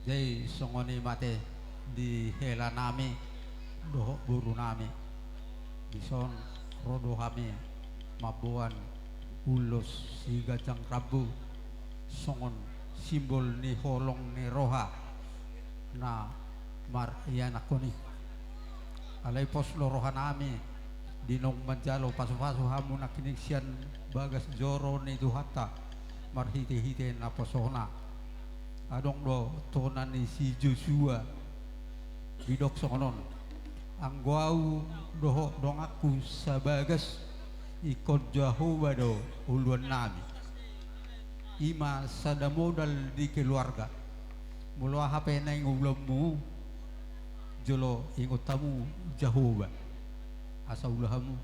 Jai songoni mate di hela nami doho buru nami bison rodo kami mabuan ulos si gajang rabu songon simbol ni holong ni roha na mar iyan ako ni alay pos lorohan nami dinong manjalo pasu-pasu hamu na kinigsian bagas joro ni duhata marhiti-hiti na posona adong do tonan ni si Joshua bidok songonon ang guau doho dong aku sabagas ikot Jehovah do uluan nami ima sada modal di keluarga mula hape na ing ulammu jolo ingot tamu Jehovah asa ulahamu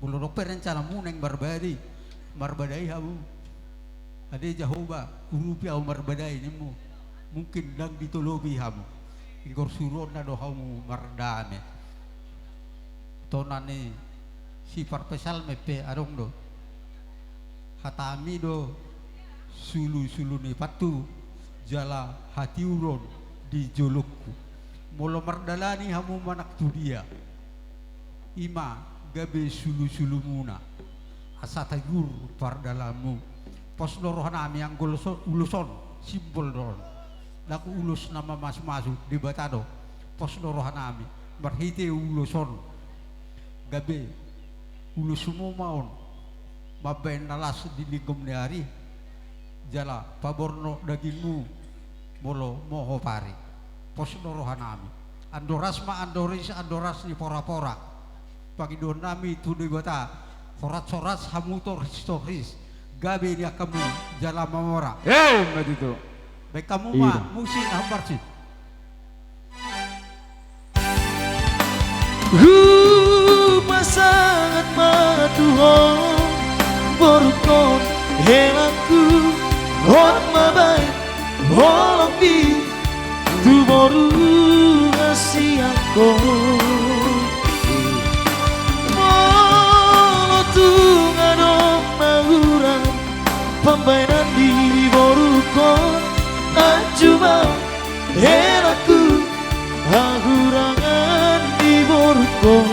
mula do perencanamu neng marbadai hamu ade Jehovah urupi au marbadai nimu mungkin dang ditolobi hamu ingkor suron na do hamu mardame tonane sifar pesal mepe arong do hatami do sulu ni patu jala hati uron di jolukku molo mardalani hamu manak tu dia ima gabe sulu muna asa tagur pardalamu pos lorohan ami yang uluson simbol doron laku ulus nama masu di batado pos lorohan ami marhite uluson gabe ulus semua maun maben nalas di ligom ni hari jala paborno dagingmu molo moho pari pos lorohan ami andoras ni pora-pora pagi don nami tu di bata sorat hamutor historis gabe dia kamu jala mamora nggak itu baik kamu mah musim hambar sih pasangan matuhon borukon helaku hot mabai holong di tu boru asiako molo tu ngadong nahuran pembainan di borukon acuba helaku hahurangan di borukon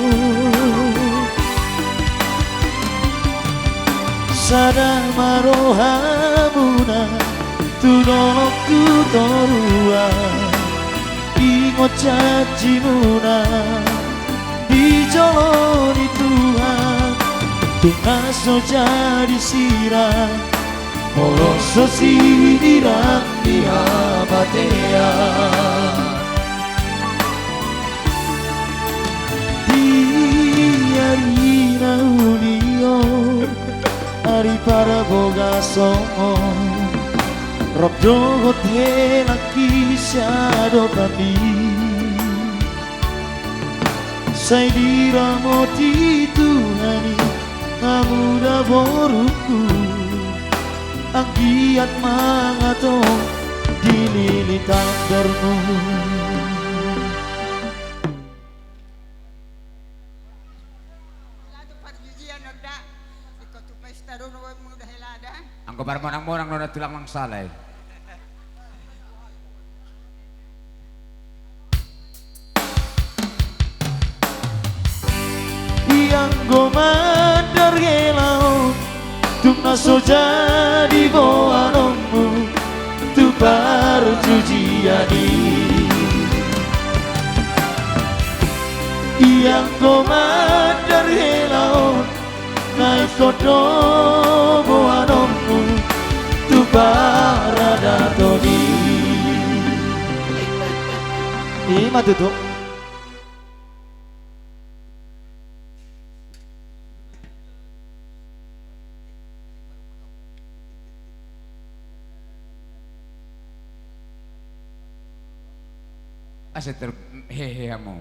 sadar marohamuna tu nolok tu torua ingot cacimuna dijoloni Tuhan tungaso jadi sirah moloso sidirang dia batea diarina ulio ari para boga songo rob dogot helaki syado tadi say diramoti Tuhani amuda boruku ang giat mangatong dililitan darmu ang kabar monang nona tulang lang salay yang gomandar gelau tung naso jadi boanomu tu baru cuciani yang gomandar gelau naik kodo boanomu tu barada todi ima tutup asa ter hehe mo